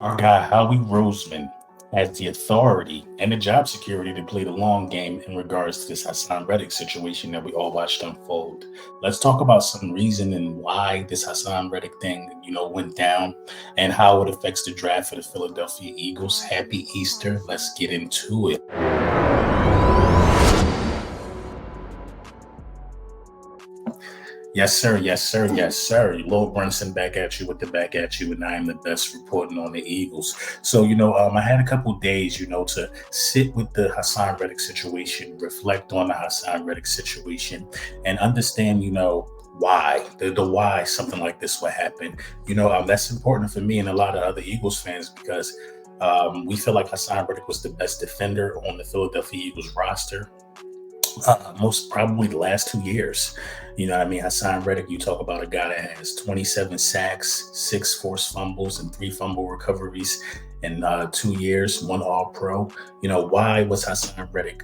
Our guy Howie Roseman has the authority and the job security to play the long game in regards to this Hassan Reddick situation that we all watched unfold. Let's talk about some reason and why this Hassan Reddick thing, went down and how it affects the draft for the Philadelphia Eagles. Happy Easter. Let's get into it. Yes, sir. Yes, sir. Yes, sir. Lord Brunson back at you with the back at you, and I am the best reporting on the Eagles. So, I had a couple days, to sit with the Hassan Reddick situation, reflect on the Hassan Reddick situation, and understand, why the why something like this would happen. That's important for me and a lot of other Eagles fans because we feel like Hassan Reddick was the best defender on the Philadelphia Eagles roster most probably the last 2 years. You know what I mean? Hassan Reddick, you talk about a guy that has 27 sacks, 6 forced fumbles, and 3 fumble recoveries in 2 years, one all pro. Why was Hassan Reddick,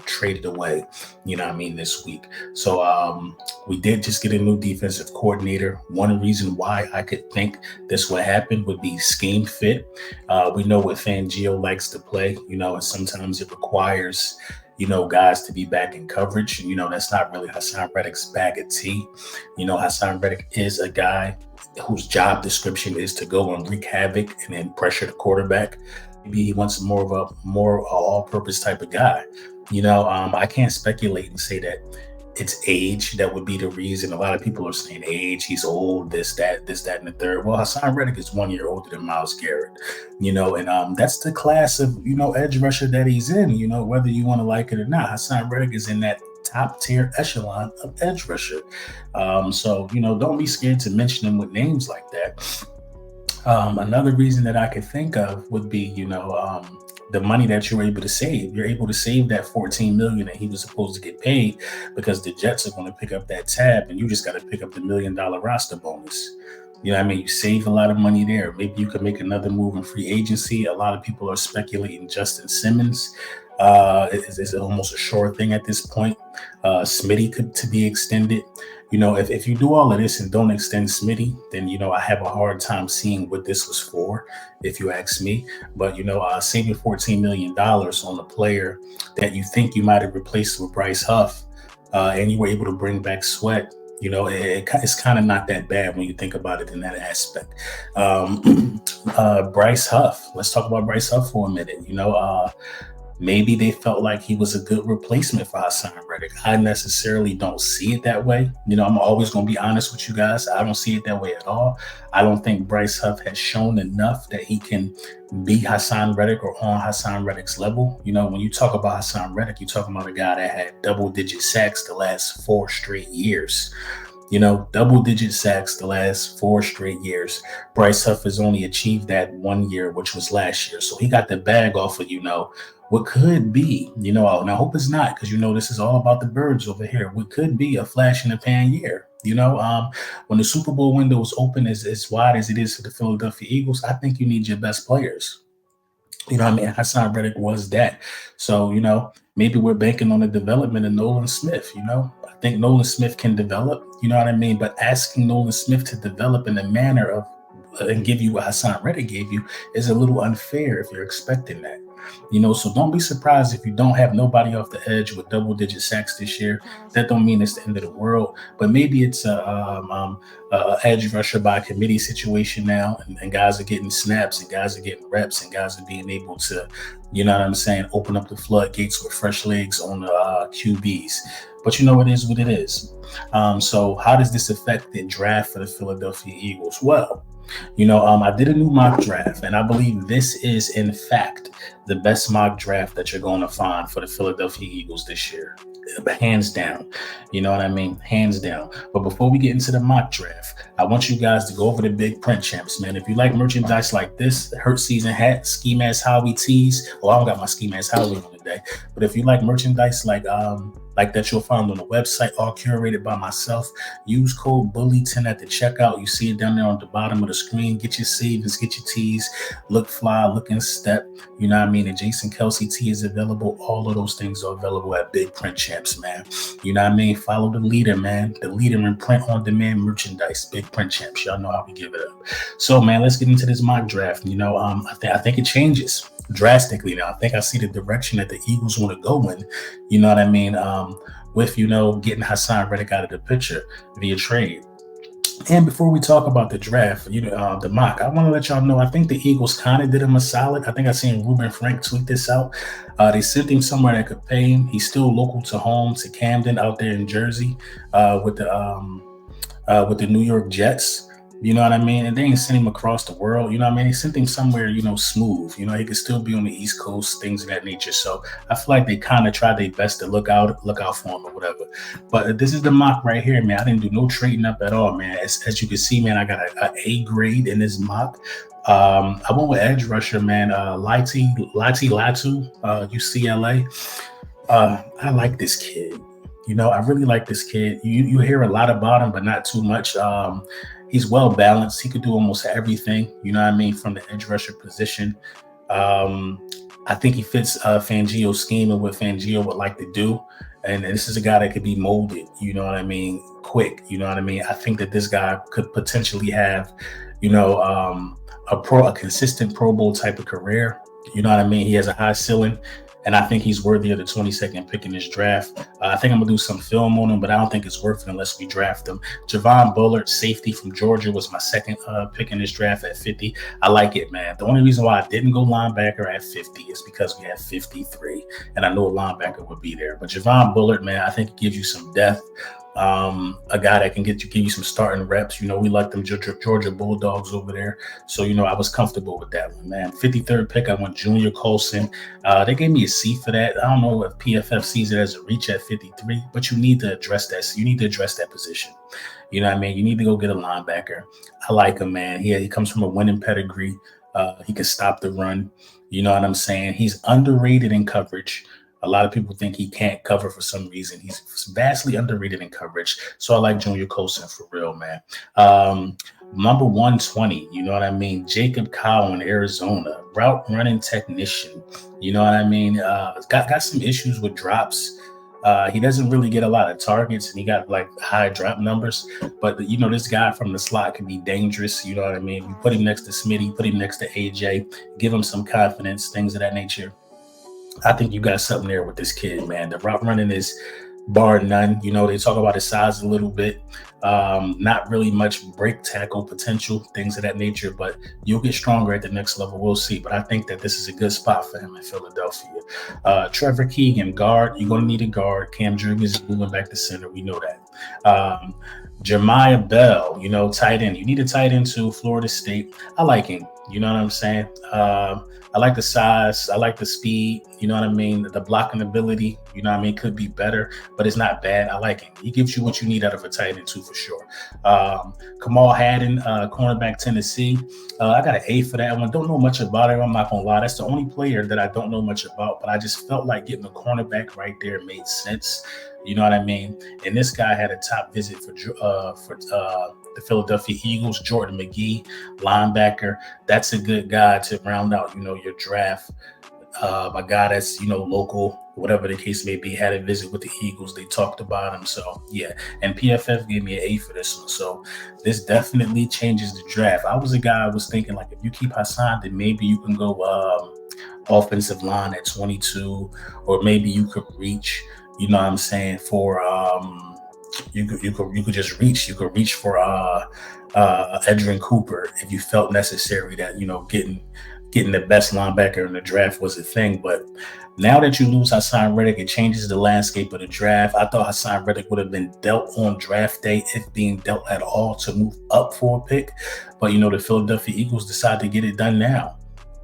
traded away, this week? So we did just get a new defensive coordinator. One reason why I could think this would happen would be scheme fit. We know what Fangio likes to play, and sometimes it requires guys to be back in coverage. That's not really Hassan Reddick's bag of tea. Hassan Reddick is a guy whose job description is to go and wreak havoc and then pressure the quarterback. Maybe he wants more of a all-purpose type of guy. I can't speculate and say that it's age that would be the reason. A lot of people are saying age, he's old, this, that, and the third. Well, Hassan Reddick is 1 year older than Myles Garrett, and that's the class of, edge rusher that he's in, whether you want to like it or not. Hassan Reddick is in that top tier echelon of edge rusher. So, don't be scared to mention him with names like that. Another reason that I could think of would be, the money that you're able to save. You're able to save that $14 million that he was supposed to get paid because the Jets are going to pick up that tab, and you just got to pick up the $1 million roster bonus. You save a lot of money there. Maybe you could make another move in free agency. A lot of people are speculating Justin Simmons. It's almost a sure thing at this point. Smitty could to be extended. If you do all of this and don't extend Smitty, then, I have a hard time seeing what this was for, if you ask me. But, saving $14 million on a player that you think you might have replaced with Bryce Huff, and you were able to bring back Sweat, it's kind of not that bad when you think about it in that aspect. Bryce Huff, let's talk about Bryce Huff for a minute. Maybe they felt like he was a good replacement for Hassan Reddick. I necessarily don't see it that way. I'm always going to be honest with you guys. I don't see it that way at all. I don't think Bryce Huff has shown enough that he can be Hassan Reddick or on Hassan Reddick's level. When you talk about Hassan Reddick, you're talking about a guy that had double-digit sacks the last 4 straight years. Double-digit sacks the last 4 straight years. Bryce Huff has only achieved that 1 year, which was last year. So he got the bag off of, what could be, and I hope it's not, because, this is all about the birds over here. What could be a flash in the pan year. When the Super Bowl window is open as wide as it is for the Philadelphia Eagles, I think you need your best players. Hassan Reddick was that. So, maybe we're banking on the development of Nolan Smith. I think Nolan Smith can develop, but asking Nolan Smith to develop in the manner of and give you what Hassan Reddick gave you is a little unfair if you're expecting that. So don't be surprised if you don't have nobody off the edge with double-digit sacks this year. That don't mean it's the end of the world, but maybe it's a edge rusher by committee situation now, and guys are getting snaps, and guys are getting reps, and guys are being able to, open up the floodgates with fresh legs on the QBs. But it is what it is. So how does this affect the draft for the Philadelphia Eagles? Well, I did a new mock draft, and I believe this is, in fact, the best mock draft that you're going to find for the Philadelphia Eagles this year. Hands down. Hands down. But before we get into the mock draft, I want you guys to go over the big print champs, man. If you like merchandise like this, the Hurt Season hat, Ski Mask Howie tees. Well, I don't got my Ski Mask Howie on today. But if you like merchandise like like that you'll find on the website, all curated by myself. Use code BULLY10 at the checkout. You see it down there on the bottom of the screen. Get your savings, get your tees, look fly, look in step. You know what I mean? And Jason Kelsey tee is available. All of those things are available at Big Print Champs, man. You know what I mean? Follow the leader, man. The leader in print on demand merchandise, Big Print Champs. Y'all know how we give it up. So, man, let's get into this mock draft. You know, I think it changes drastically now. I think I see the direction that the Eagles want to go in. You know what I mean? With, you know, getting Hassan Reddick out of the picture via trade. And before we talk about the draft, you know, the mock, I want to let y'all know, I think the Eagles kind of did him a solid. I think I seen Ruben Frank tweet this out. They sent him somewhere that could pay him. He's still local to home, to Camden out there in Jersey, with the New York Jets. You know what I mean? And they ain't sent him across the world. You know what I mean? They sent him somewhere, you know, smooth. You know, he could still be on the East Coast, things of that nature. So I feel like they kind of tried their best to look out for him or whatever. But this is the mock right here, man. I didn't do no trading up at all, man. As you can see, man, I got an A grade in this mock. I went with edge rusher, man. Latu, UCLA. I like this kid. You know, I really like this kid. You hear a lot about him, but not too much. He's well balanced. He could do almost everything, you know what I mean, from the edge rusher position. I think he fits Fangio's scheme and what Fangio would like to do. And this is a guy that could be molded, you know what I mean, quick, you know what I mean. I think that this guy could potentially have, you know, a consistent Pro Bowl type of career. You know what I mean? He has a high ceiling. And I think he's worthy of the 22nd pick in this draft. I think I'm going to do some film on him, but I don't think it's worth it unless we draft him. Javon Bullard, safety from Georgia, was my second pick in this draft at 50. I like it, man. The only reason why I didn't go linebacker at 50 is because we have 53, and I know a linebacker would be there. But Javon Bullard, man, I think it gives you some depth. A guy that can give you some starting reps. You know, we like them Georgia Bulldogs over there. So, you know, I was comfortable with that one, man. 53rd pick, I went Junior Colson. They gave me a C for that. I don't know if PFF sees it as a reach at 53, but you need to address that. You need to address that position. You know what I mean? You need to go get a linebacker. I like him, man. He comes from a winning pedigree. He can stop the run. You know what I'm saying? He's underrated in coverage. A lot of people think he can't cover for some reason. He's vastly underrated in coverage. So I like Junior Colson for real, man. Number 120, you know what I mean? Jacob Cowan, Arizona, route running technician. You know what I mean? Got some issues with drops. He doesn't really get a lot of targets, and he got like high drop numbers. But you know, this guy from the slot can be dangerous. You know what I mean? You put him next to Smitty, put him next to AJ, give him some confidence, things of that nature. I think you got something there with this kid, man. The route running is bar none. You know, they talk about his size a little bit. Not really much break tackle potential, things of that nature, but you'll get stronger at the next level. We'll see. But I think that this is a good spot for him in Philadelphia. Trevor Keegan, guard. You're going to need a guard. Cam Jurgens is moving back to center. We know that. Jeremiah Bell, you know, tight end. You need a tight end too, Florida State. I like him. You know what I'm saying? I like the size. I like the speed. You know what I mean? The blocking ability, you know what I mean? Could be better, but it's not bad. I like him. He gives you what you need out of a tight end too, for sure. Kamal Haddon, cornerback, Tennessee. I got an A for that one. Don't know much about it. I'm not going to lie. That's the only player that I don't know much about, but I just felt like getting a cornerback right there made sense. You know what I mean? And this guy had a top visit for the Philadelphia Eagles, Jordan McGee, linebacker. That's a good guy to round out, you know, your draft. A guy that's, you know, local, whatever the case may be, had a visit with the Eagles. They talked about him. So, yeah. And PFF gave me an A for this one. So, this definitely changes the draft. I was a guy I was thinking, like, if you keep Hassan, then maybe you can go offensive line at 22, or maybe you could reach, you know what I'm saying, for you could just reach. You could reach for Edrin Cooper if you felt necessary that, you know, getting the best linebacker in the draft was a thing. But now that you lose Hassan Reddick, it changes the landscape of the draft. I thought Hassan Reddick would have been dealt on draft day, if being dealt at all, to move up for a pick. But, you know, the Philadelphia Eagles decide to get it done now.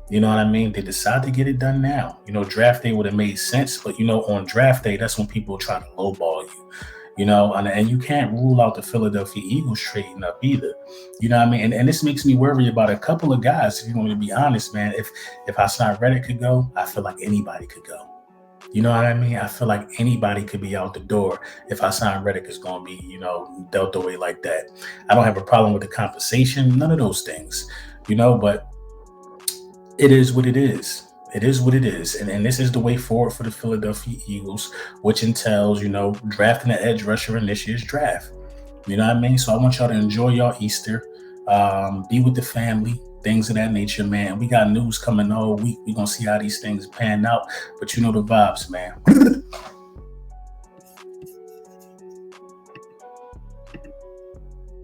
You know what I mean? They decide to get it done now. You know, draft day would have made sense, but, you know, on draft day, that's when people try to lowball you. You know, and you can't rule out the Philadelphia Eagles trading up either. You know what I mean? And this makes me worry about a couple of guys, if you want me to be honest, man. If Hassan Reddick could go, I feel like anybody could go. You know what I mean? I feel like anybody could be out the door if Hassan Reddick is going to be, dealt away like that. I don't have a problem with the compensation, none of those things, but it is what it is. It is what it is. And this is the way forward for the Philadelphia Eagles, which entails, drafting an edge rusher in this year's draft. You know what I mean? So I want y'all to enjoy y'all Easter, be with the family, things of that nature, man. We got news coming all week. We're going to see how these things pan out. But you know the vibes, man.